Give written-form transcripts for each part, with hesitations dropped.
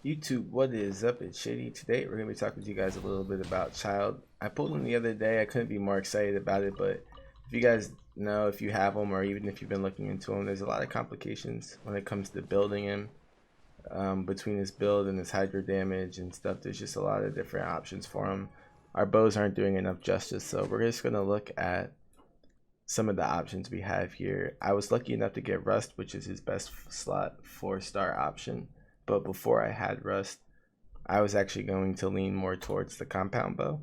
YouTube, what is up? It's Shady. Today we're gonna be talking to you guys a little bit about Childe. I pulled him the other day. I couldn't be more excited about it, but if you guys know, if you have him, or even if you've been looking into him, there's a lot of complications when it comes to building him. Between his build and his hydro damage and stuff, there's just a lot of different options for him. Our bows aren't doing enough justice, so we're just gonna look at some of the options we have here. I was lucky enough to get Rust, which is his best slot 4-star option. But before I had Rust, I was actually going to lean more towards the compound bow.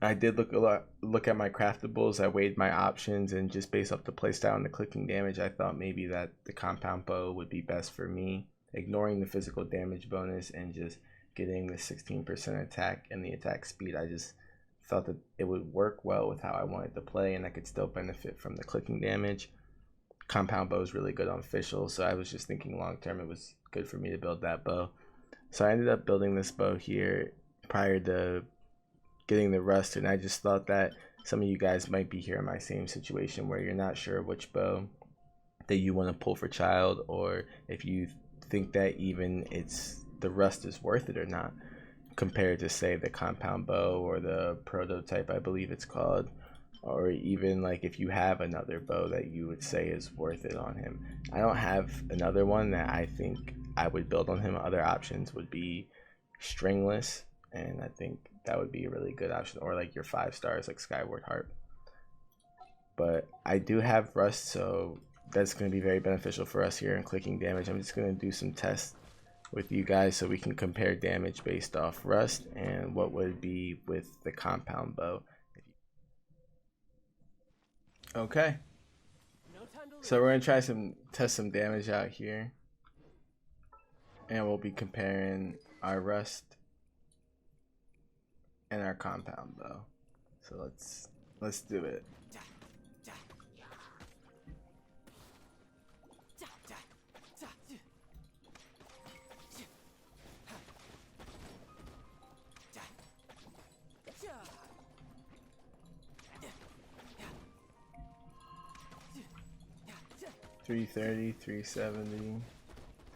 I did look at my craftables. I weighed my options, and just based off the playstyle and the clicking damage, I thought maybe that the compound bow would be best for me, ignoring the physical damage bonus and just getting the 16% attack and the attack speed. I just felt that it would work well with how I wanted to play, and I could still benefit from the clicking damage. Compound bow is really good on official, so I was just thinking long term it was good for me to build that bow. So I ended up building this bow here prior to getting the Rust, and I just thought that some of you guys might be here in my same situation where you're not sure which bow that you want to pull for Childe, or if you think that even the Rust is worth it or not compared to, say, the compound bow or the prototype, I believe it's called, or even like if you have another bow that you would say is worth it on him. I don't have another one that I think I would build on him. Other options would be stringless, and I think that would be a really good option, or like your 5 stars like Skyward Harp. But I do have Rust, so that's going to be very beneficial for us here in clicking damage. I'm just going to do some tests with you guys so we can compare damage based off Rust and what would be with the compound bow. Okay, so we're gonna test some damage out here, and we'll be comparing our Rust and our compound bow. So let's do it. $330, $370,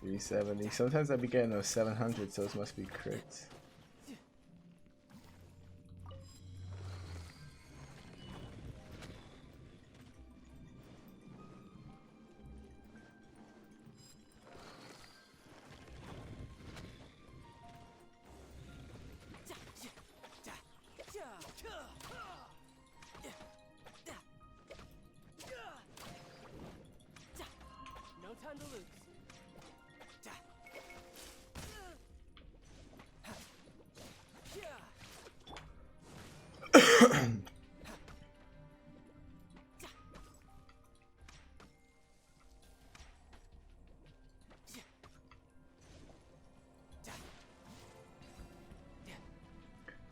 $370. Sometimes I be getting those 700, so those must be crits. Time to lose.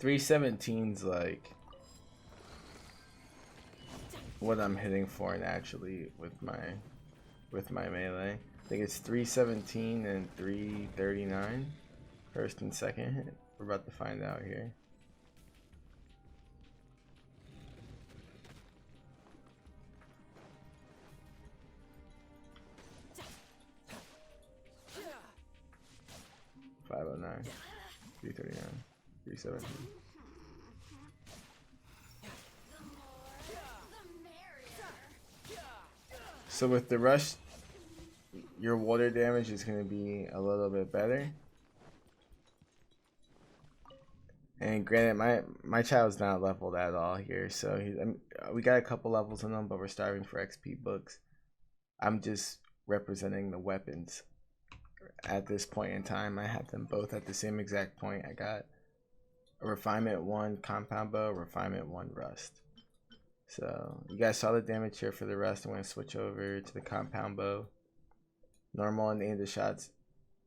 317's like what I'm hitting for naturally with my melee. I think it's 317 and 339 first and second hit. We're about to find out here. $509, $339, $317. So with the rush, your water damage is going to be a little bit better. And granted, my Childe's not leveled at all here, so we got a couple levels in them, but we're starving for XP books. I'm just representing the weapons at this point in time. I have them both at the same exact point. I got a Refinement 1 compound bow, Refinement 1 Rust. So you guys saw the damage here for the Rust. I'm going to switch over to the compound bow. Normal and aimed shots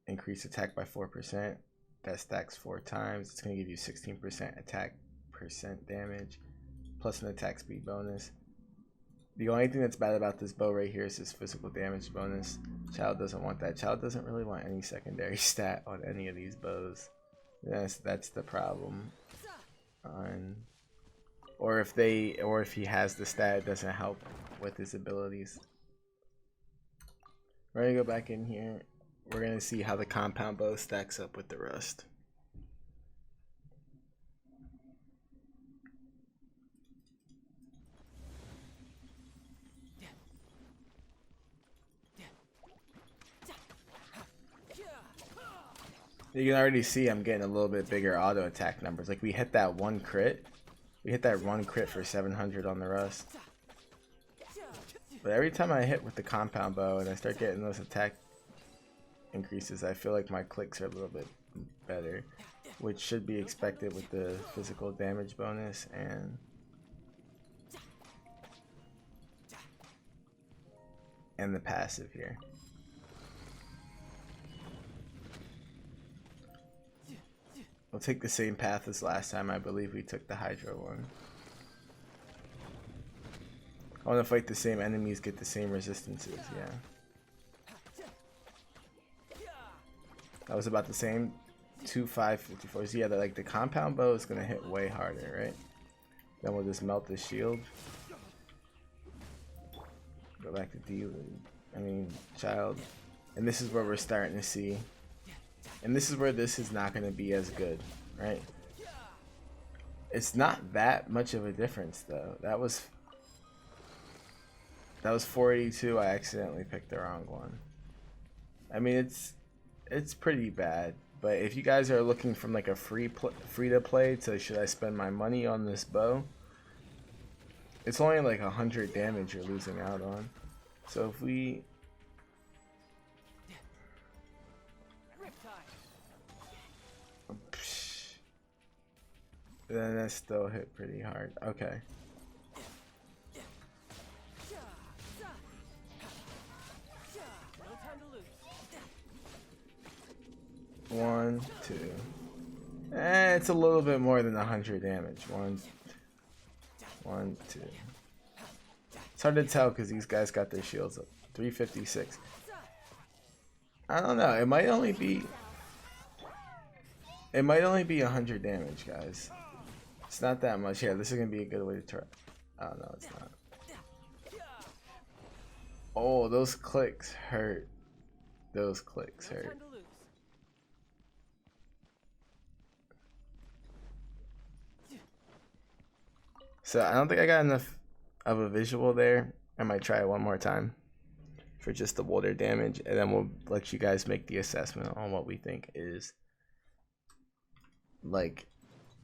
increase attack by 4%. That stacks 4 times. It's going to give you 16% attack percent damage plus an attack speed bonus. The only thing that's bad about this bow right here is this physical damage bonus. Childe doesn't want that. Childe doesn't really want any secondary stat on any of these bows. That's the problem. Or if he has the stat, it doesn't help with his abilities. We're gonna go back in here. we're gonna see how the compound bow stacks up with the rust. You can already see I'm getting a little bit bigger auto attack numbers. Like we hit that one crit. We hit that one crit for 700 on the rust. But every time I hit with the compound bow and I start getting those attack increases, I feel like my clicks are a little bit better, which should be expected with the physical damage bonus and the passive here. We'll take the same path as last time. I believe we took the Hydro one. I want to fight the same enemies, get the same resistances, yeah. That was about the same. 2, 5, 54s. Yeah, like the compound bow is going to hit way harder, right? Then we'll just melt the shield. Go back to Childe. And this is where we're starting to see. And this is where this is not going to be as good, right? It's not that much of a difference, though. That was 482. I accidentally picked the wrong one. I mean, it's pretty bad. But if you guys are looking from like a free to play to should I spend my money on this bow, it's only like 100 damage you're losing out on. So if we then that still hit pretty hard. Okay. One, two. It's a little bit more than 100 damage. One, two. It's hard to tell because these guys got their shields up. 356. I don't know. It might only be 100 damage, guys. It's not that much. Yeah, this is gonna be a good way to try. Oh no, it's not. Oh, those clicks hurt. Those clicks hurt. So I don't think I got enough of a visual there. I might try it one more time for just the water damage, and then we'll let you guys make the assessment on what we think is like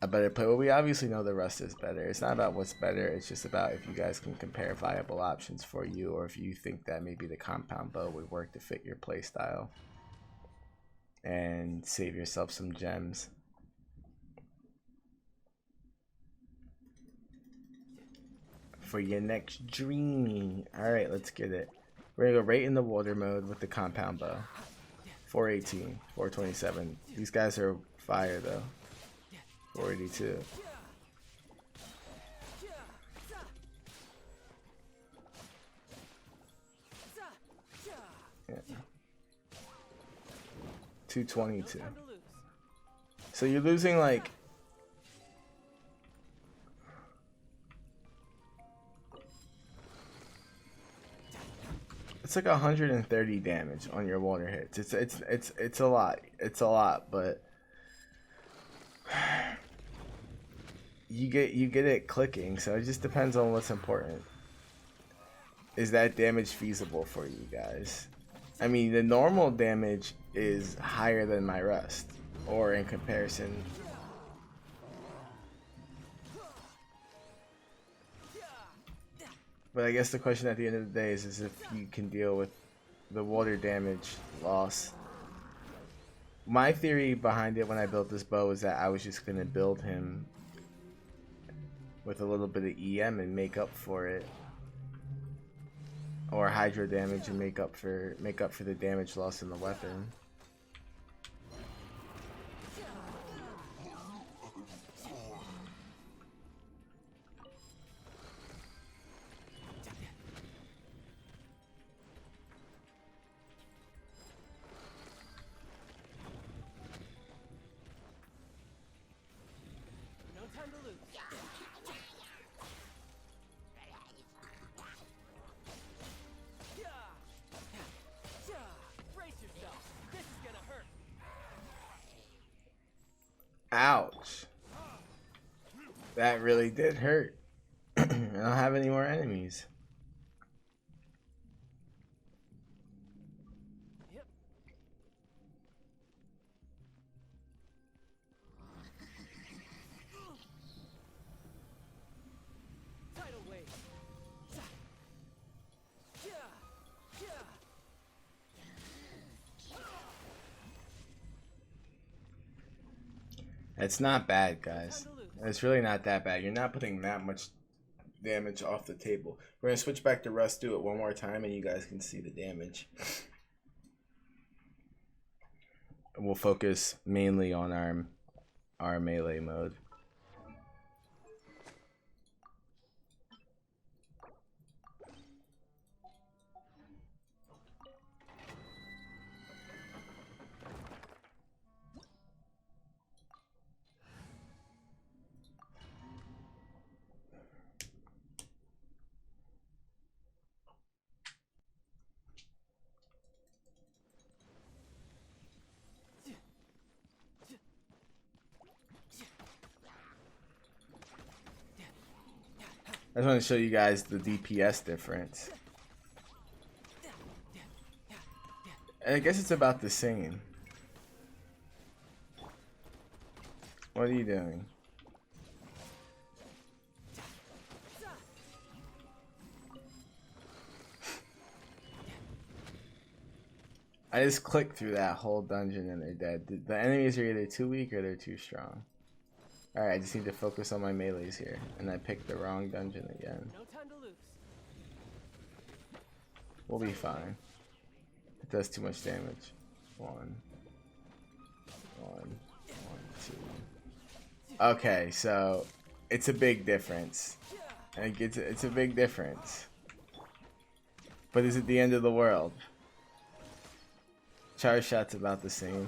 a better play. Well, we obviously know the rust is better. It's not about what's better. It's just about if you guys can compare viable options for you, or if you think that maybe the compound bow would work to fit your play style and save yourself some gems. For your next dreamy. Alright, let's get it. We're gonna go right in the water mode with the compound bow. 418, 427. These guys are fire though. 482. Yeah. 222. So you're losing like it's like 130 damage on your water hits. It's a lot. It's a lot, but you get it clicking, so it just depends on what's important. Is that damage feasible for you guys? I mean, the normal damage is higher than my rust, or in comparison. But I guess the question at the end of the day is if you can deal with the water damage loss. My theory behind it when I built this bow is that I was just gonna build him with a little bit of EM and make up for it, or hydro damage and make up for the damage loss in the weapon. Brace yourself. This is gonna hurt. Ouch. That really did hurt. I don't have any more enemies. Yep. Tidal wave. Yeah. Yeah. It's not bad, guys. It's really not that bad. You're not putting that much damage off the table. We're gonna switch back to Rust, do it one more time, and you guys can see the damage. We'll focus mainly on our melee mode. I just want to show you guys the DPS difference. And I guess it's about the same. What are you doing? I just clicked through that whole dungeon and they're dead. The enemies are either too weak or they're too strong. Alright, I just need to focus on my melees here. And I picked the wrong dungeon again. No time to lose. We'll be fine. It does too much damage. One, two. Okay, so it's a big difference. And it's a big difference. But is it the end of the world? Charge shot's about the same.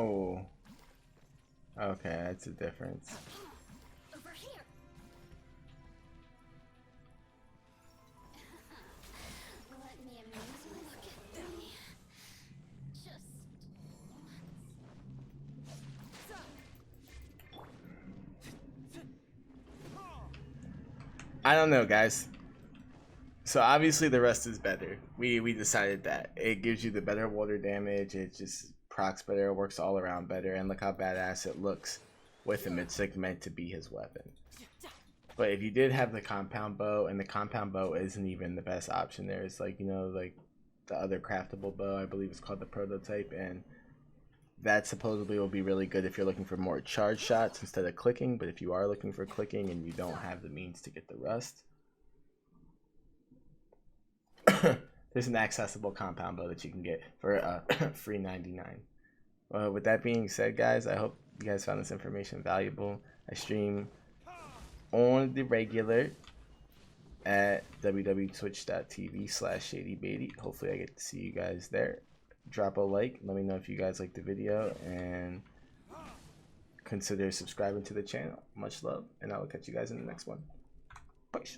Oh. Okay, that's a difference. Over here. Let me amuse you. Look at me. Just I don't know, guys. So obviously the rest is better. We decided that. It gives you the better water damage, it just procs better, it works all around better, and look how badass it looks with him. It's like meant to be his weapon. But if you did have the compound bow, and the compound bow isn't even the best option there, it's like, you know, like the other craftable bow, I believe it's called the prototype, and that supposedly will be really good if you're looking for more charge shots instead of clicking. But if you are looking for clicking and you don't have the means to get the rust, there's an accessible compound bow that you can get for free 99. With that being said, guys, I hope you guys found this information valuable. I stream on the regular at www.twitch.tv/shadybaity. Hopefully I get to see you guys there. Drop a like, let me know if you guys like the video, and consider subscribing to the channel. Much love, and I will catch you guys in the next one. Peace.